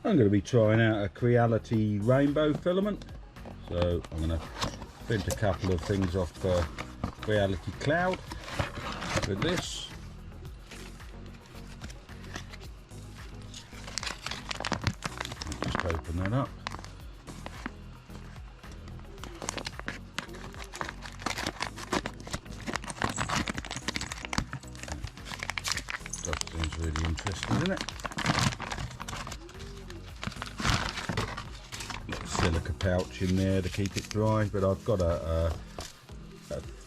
I'm going to be trying out a Creality rainbow filament, so I'm going to print a couple of things off Creality Cloud with this. I'll just open that up. That seems really interesting, isn't it? Silica pouch in there to keep it dry, but I've got a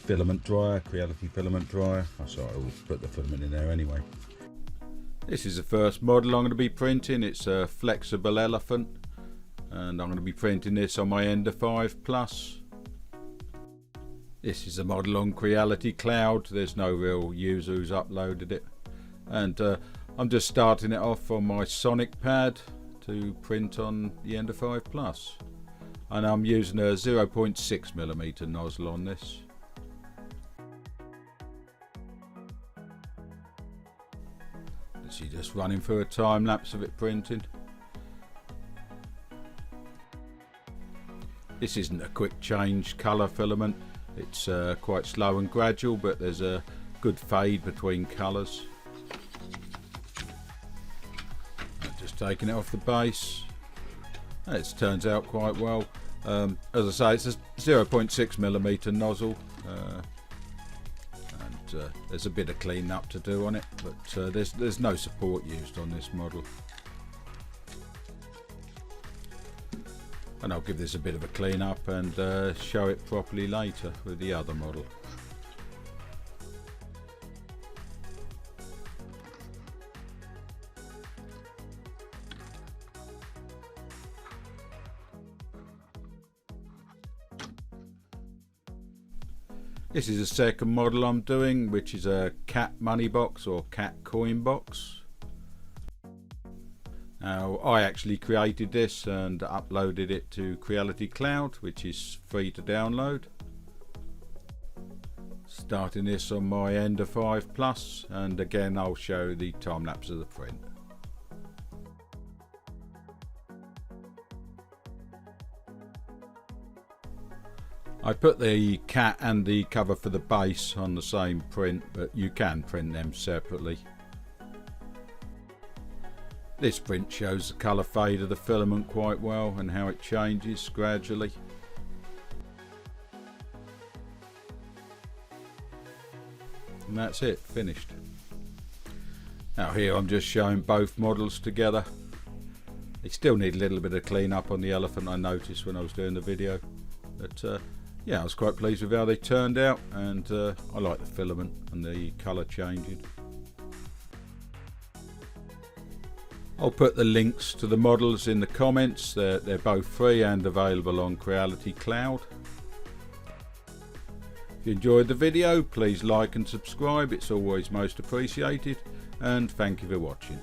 filament dryer, Creality filament dryer. So I always put the filament in there anyway. This is the first model I'm going to be printing. It's a flexible elephant, and I'm going to be printing this on my Ender 5 Plus. This is a model on Creality Cloud. There's no real user who's uploaded it, and I'm just starting it off on my Sonic pad to print on the Ender 5 Plus, and I'm using a 0.6mm nozzle on this. She's just running through a time lapse of it printing. This isn't a quick change colour filament. It's quite slow and gradual, but there's a good fade between colours. Just taking it off the base. It turns out quite well. As I say, it's a 0.6mm nozzle, and there's a bit of clean up to do on it, but there's no support used on this model. And I'll give this a bit of a clean up and show it properly later with the other model. This is the second model I'm doing, which is a cat money box or cat coin box. Now, I actually created this and uploaded it to Creality Cloud, which is free to download. Starting this on my Ender 5 Plus, and again I'll show the time lapse of the print. I put the cat and the cover for the base on the same print, but you can print them separately. This print shows the colour fade of the filament quite well and how it changes gradually. And that's it, finished. Now here I'm just showing both models together. They still need a little bit of clean up on the elephant, I noticed when I was doing the video. But yeah, I was quite pleased with how they turned out, and I like the filament and the colour changing. I'll put the links to the models in the comments. They're both free and available on Creality Cloud. If you enjoyed the video, please like and subscribe. It's always most appreciated, and thank you for watching.